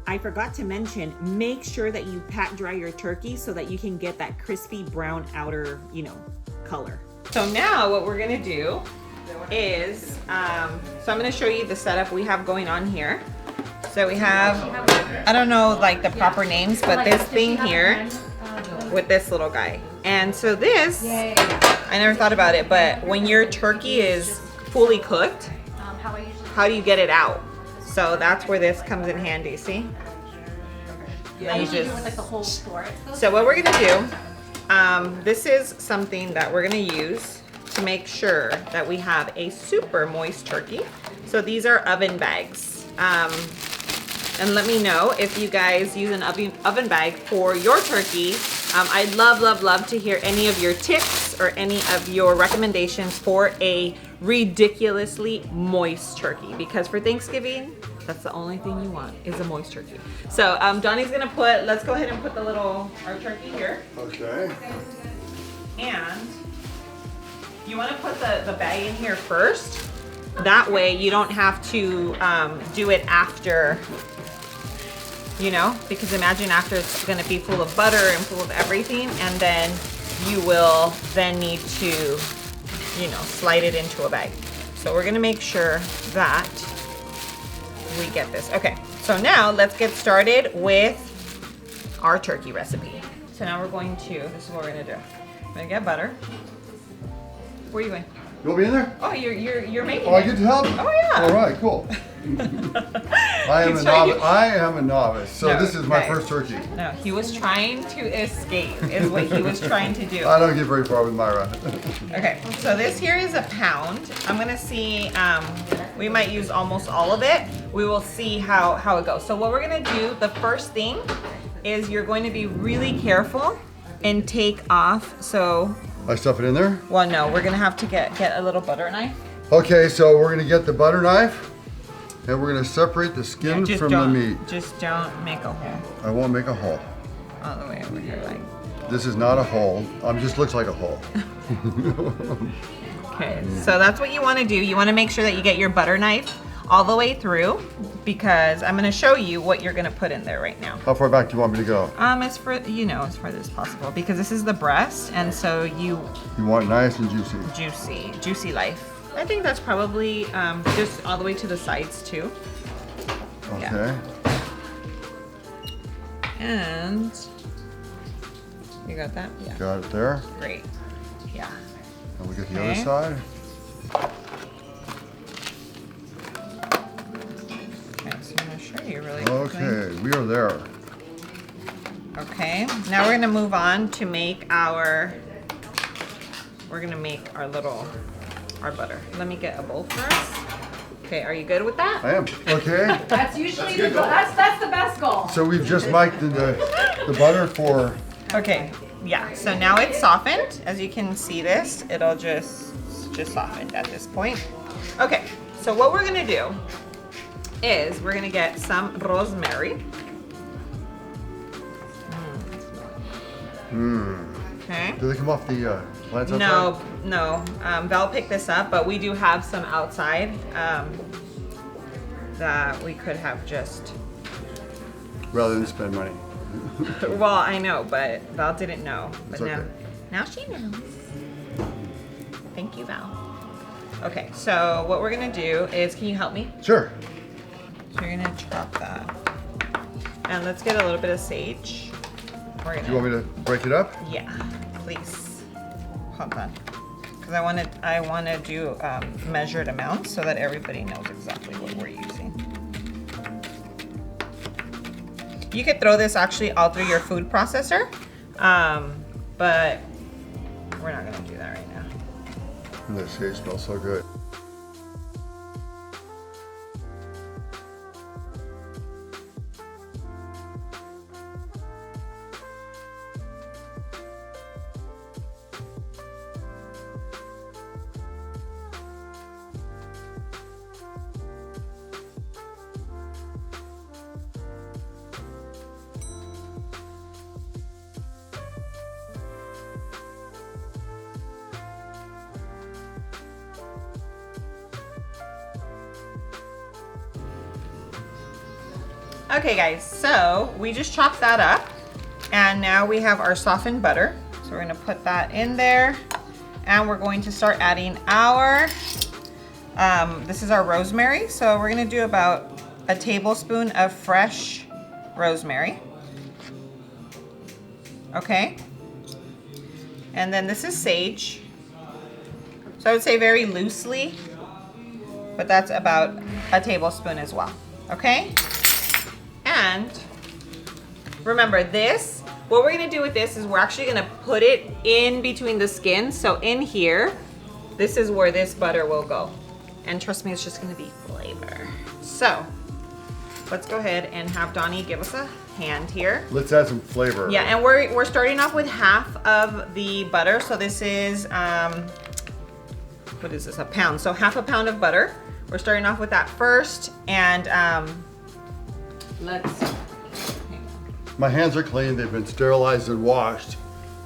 I forgot to mention, make sure that you pat dry your turkey so that you can get that crispy brown outer, color. So now what we're gonna do is, so I'm gonna show you the setup we have going on here. So we have, I don't know like the proper names, but this thing here with this little guy. And so this, I never thought about it, but when your turkey is fully cooked, how do you get it out? So that's where this comes in handy, see? Yeah, you just, like the whole store. So what we're gonna do, this is something that we're gonna use to make sure that we have a super moist turkey. So these are oven bags. And let me know if you guys use an oven bag for your turkey. I'd love to hear any of your tips or any of your recommendations for a ridiculously moist turkey, because for Thanksgiving, that's the only thing you want is a moist turkey. So Donnie's gonna let's go ahead and put our turkey here. Okay. And you wanna put the bag in here first. That way you don't have to do it after, because imagine after it's gonna be full of butter and full of everything, and then you will then need to, slide it into a bag. So we're gonna make sure that we get this. Okay, so now let's get started with our turkey recipe. So now we're going to, this is what we're gonna do. We're gonna get butter. Where are you going? You want me in there? Oh, you're making Oh, I it. get to help? Oh yeah. All right, cool. I am a novice, so No, this is my guys. first turkey. No, he was trying to escape, is what he was trying to do. I don't get very far with Mayra. Okay, so this here is a pound. I'm gonna see, we might use almost all of it. We will see how it goes. So what we're gonna do, the first thing is you're going to be really careful and take off. So, I stuff it in there? well, no, we're gonna have to get a little butter knife. Okay, so we're gonna get the butter knife and we're gonna separate the skin Just from the don't- meat. Just don't make a hole I won't make a hole. all the way over here, like. This is not a hole. Just looks like a hole. Okay, so that's what you want to do. You want to make sure that you get your butter knife all the way through, because I'm going to show you what you're going to put in there right now. How far back do you want me to go? It's for, as far as possible, because this is the breast, and so you want it nice and juicy. juicy life. I think that's probably just all the way to the sides too. Okay. Yeah. And you got that? Yeah. Got it there. Great. Yeah. And we get the Okay. other side. Okay, so I'm going to show you really quickly. Okay, we are there. Okay, now we're gonna move on to make our butter. Let me get a bowl first. Okay, are you good with that? I am. Okay. That's usually the goal. That's the best goal. So we've just mic'd the butter for. Okay, yeah, so now it's softened. As you can see this, it'll just softened at this point. Okay, so what we're gonna do is we're gonna get some rosemary. Okay. Do they come off the plants outside? No. Val picked this up, but we do have some outside that we could have just. Rather than spend money. Well, I know, but Val didn't know. But It's okay. now she knows. Thank you, Val. Okay, so what we're gonna do is, can you help me? Sure. So you're gonna chop that, and let's get a little bit of sage. Do you want me to break it up? Yeah, please. Hold on, because I want to do measured amounts so that everybody knows exactly what we're using. You could throw this actually all through your food processor, but we're not gonna do that right now. The sage smells so good. Okay guys, so we just chopped that up and now we have our softened butter. So we're gonna put that in there and we're going to start adding our, this is our rosemary. So we're gonna do about a tablespoon of fresh rosemary. Okay. And then this is sage. So I would say very loosely, but that's about a tablespoon as well. Okay. And remember this, what we're gonna do with this is we're actually gonna put it in between the skin. So in here, this is where this butter will go. And trust me, it's just gonna be flavor. So let's go ahead and have Donnie give us a hand here. Let's add some flavor. Yeah, and we're starting off with half of the butter. So this is, what is this, a pound. So half a pound of butter. We're starting off with that first. And let's, my hands are clean. They've been sterilized and washed.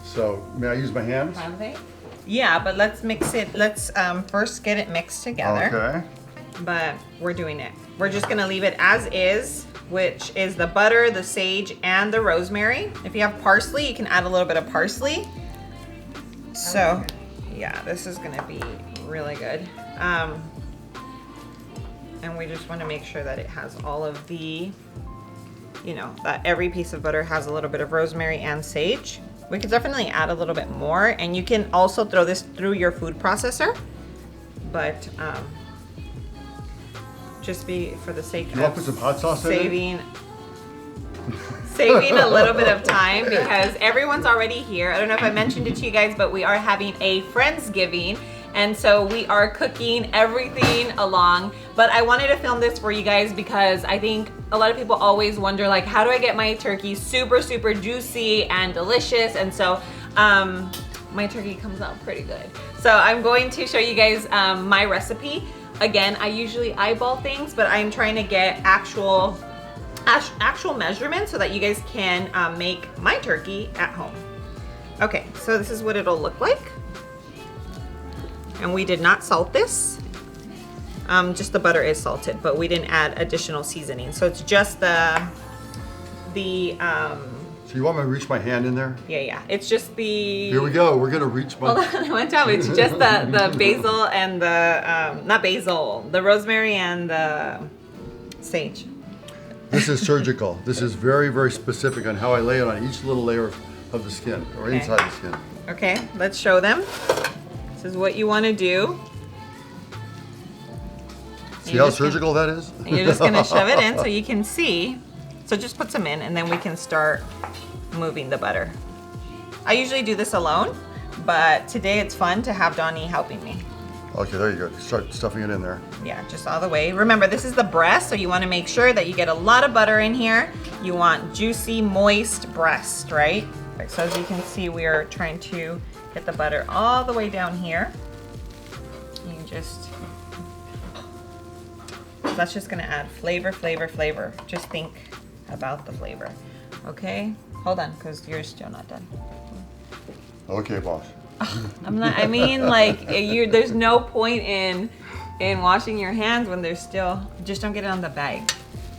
So may I use my hands? have they? Yeah, but let's mix it. Let's first get it mixed together. Okay. But we're doing it. We're just gonna leave it as is, which is the butter, the sage, and the rosemary. If you have parsley, you can add a little bit of parsley. So, yeah, this is gonna be really good. And we just wanna make sure that it has all of the, you know, that every piece of butter has a little bit of rosemary and sage. We could definitely add a little bit more, and you can also throw this through your food processor, but just be for the sake You want of to put some hot sauce in it? saving a little bit of time because everyone's already here. I don't know if I mentioned it to you guys, but we are having a Friendsgiving. And so we are cooking everything along, but I wanted to film this for you guys because I think a lot of people always wonder, like, how do I get my turkey super, super juicy and delicious? And so my turkey comes out pretty good. So I'm going to show you guys my recipe. Again, I usually eyeball things, but I'm trying to get actual measurements so that you guys can make my turkey at home. Okay, so this is what it'll look like. And we did not salt this. Just the butter is salted, but we didn't add additional seasoning. So it's just the So you want me to reach my hand in there? yeah. It's just the. Here we go. We're gonna reach my. Hold on, one time. It's just the basil and the not basil, the rosemary and the sage. This is surgical. This is very, very specific on how I lay it on each little layer of the skin or Okay. inside the skin. Okay, let's show them. This is what you want to do. See how surgical that is? And you're just gonna shove it in so you can see. So just put some in and then we can start moving the butter. I usually do this alone, but today it's fun to have Donnie helping me. Okay, there you go. Start stuffing it in there. Yeah, just all the way. Remember, this is the breast, so you want to make sure that you get a lot of butter in here. You want juicy, moist breast, right? So as you can see, we are trying to get the butter all the way down here. You just, that's just gonna add flavor, flavor, flavor. Just think about the flavor. Okay, hold on, because you're still not done. Okay, boss. I'm not, I mean, like, there's no point in washing your hands when there's still, just don't get it on the bag,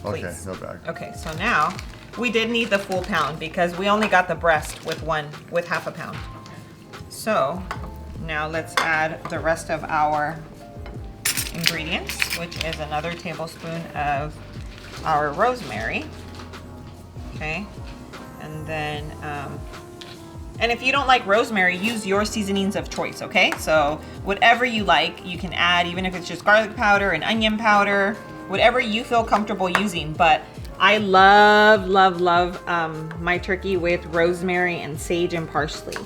please. Okay, no bag. Okay, so now, we did need the full pound because we only got the breast with half a pound. So, now let's add the rest of our ingredients, which is another tablespoon of our rosemary. Okay, and then, and if you don't like rosemary, use your seasonings of choice, okay? So whatever you like, you can add, even if it's just garlic powder and onion powder, whatever you feel comfortable using. But I love, love, love my turkey with rosemary and sage and parsley.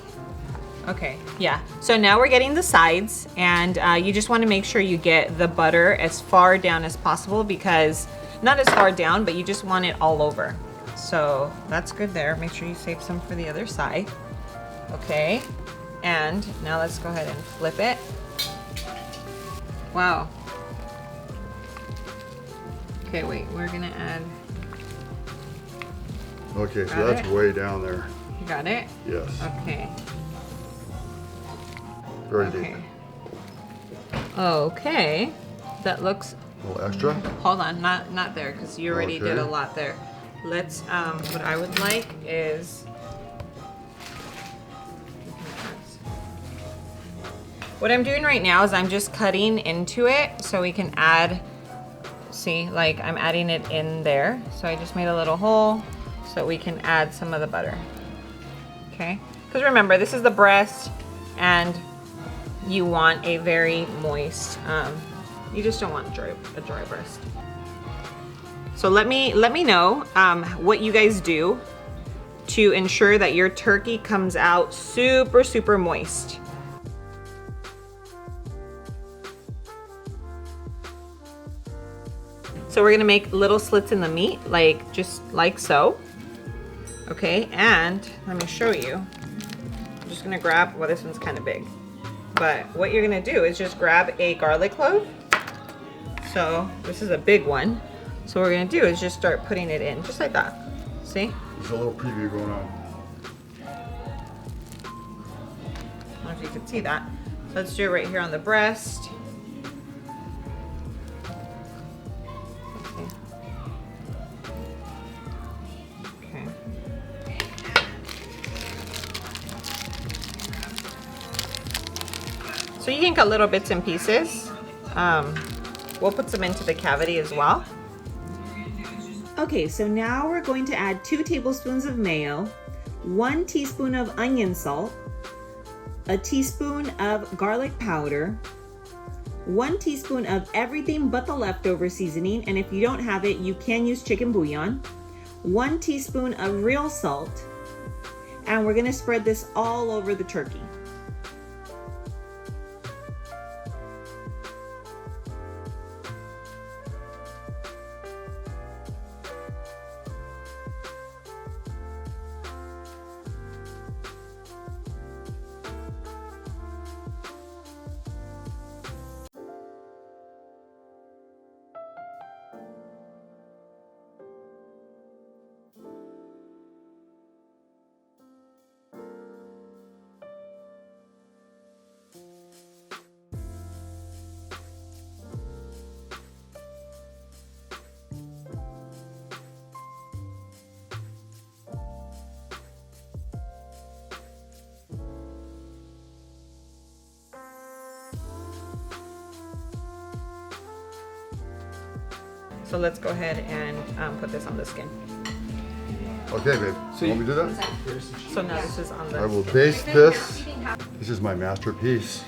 Okay, yeah. So now we're getting the sides, and you just want to make sure you get the butter as far down as possible, because, not as far down, but you just want it all over. So that's good there. Make sure you save some for the other side. Okay, and now let's go ahead and flip it. Wow. Okay, wait, we're gonna add, Okay, so Got that's it? way down there. you got it? Yes, Okay, very deep. okay. Okay, that looks, A little extra. hold on, not there, because you already did Okay. a lot there. let's, what I would like is, what I'm doing right now is I'm just cutting into it so we can add, see, like I'm adding it in there. So I just made a little hole so we can add some of the butter. Okay, because remember, this is the breast and you want a very moist, you just don't want a dry breast. So let me know what you guys do to ensure that your turkey comes out super, super moist. So we're gonna make little slits in the meat, like just like so. Okay, and let me show you. I'm just gonna grab, well, this one's kind of big, but what you're gonna do is just grab a garlic clove. So this is a big one. So what we're gonna do is just start putting it in, just like that. See? There's a little preview going on. I don't know if you can see that. So let's do it right here on the breast. Okay. So you can cut little bits and pieces. We'll put some into the cavity as well. Okay, so now we're going to add 2 tablespoons of mayo, 1 teaspoon of onion salt, a teaspoon of garlic powder, 1 teaspoon of everything but the leftover seasoning, and if you don't have it, you can use chicken bouillon, 1 teaspoon of real salt, and we're gonna spread this all over the turkey. So let's go ahead and put this on the skin. Okay, babe. So you want me to do that? So now this is on the I will baste this. This is my masterpiece.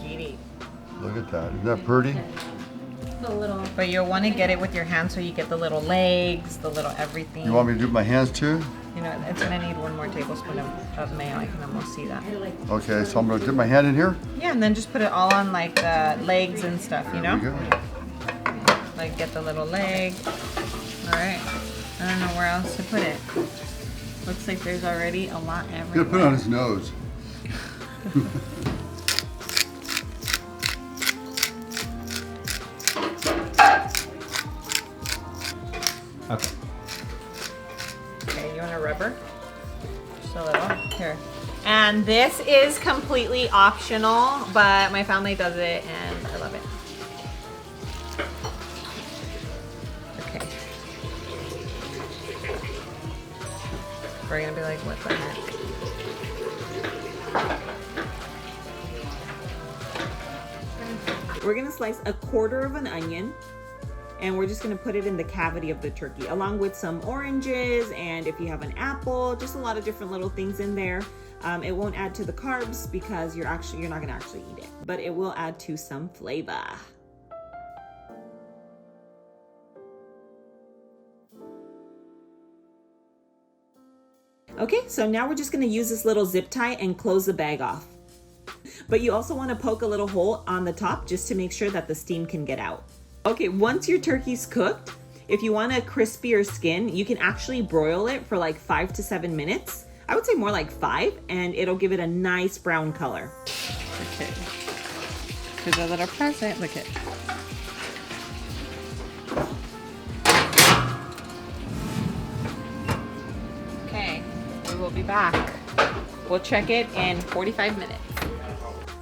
Giddy. Look at that. Isn't that pretty? The little. But you'll want to get it with your hands so you get the little legs, the little everything. You want me to do it with my hands too? You know, it's gonna need 1 more tablespoon of mayo. I can almost see that. Okay, so I'm gonna dip my hand in here. Yeah, and then just put it all on like the legs and stuff, you know? There we go. Like get the little leg. All right. I don't know where else to put it. Looks like there's already a lot He's everywhere. gonna put it on his nose. Okay. Okay, you want a rubber? Just a little. Here. And this is completely optional, but my family does it and I love it. Okay. We're gonna be like, what the heck? We're gonna slice 1/4 of an onion and we're just gonna put it in the cavity of the turkey along with some oranges, and if you have an apple, just a lot of different little things in there. It won't add to the carbs because you're not gonna actually eat it, but it will add to some flavor. Okay, so now we're just gonna use this little zip tie and close the bag off. But you also wanna poke a little hole on the top just to make sure that the steam can get out. Okay, once your turkey's cooked, if you want a crispier skin, you can actually broil it for like 5 to 7 minutes. I would say more like 5, and it'll give it a nice brown color. Okay, here's a little present, look at. Okay, we will be back. We'll check it in 45 minutes.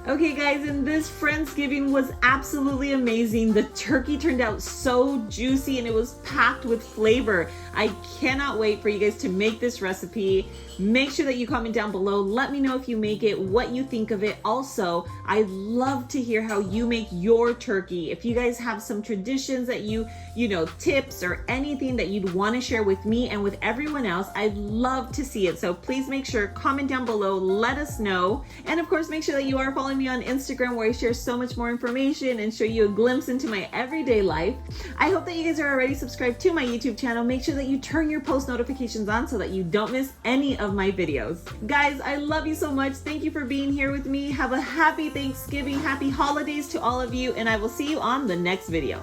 Okay guys, and this Friendsgiving was absolutely amazing. The turkey turned out so juicy and it was packed with flavor. I cannot wait for you guys to make this recipe. Make sure that you comment down below. Let me know if you make it, what you think of it. Also, I'd love to hear how you make your turkey. If you guys have some traditions that you know, tips or anything that you'd want to share with me and with everyone else, I'd love to see it. So please make sure, comment down below, let us know. And of course, make sure that you are following me on Instagram, where I share so much more information and show you a glimpse into my everyday life. I hope that you guys are already subscribed to my YouTube channel. Make sure that you turn your post notifications on so that you don't miss any of my videos. Guys, I love you so much. Thank you for being here with me. Have a happy Thanksgiving, happy holidays to all of you, and I will see you on the next video.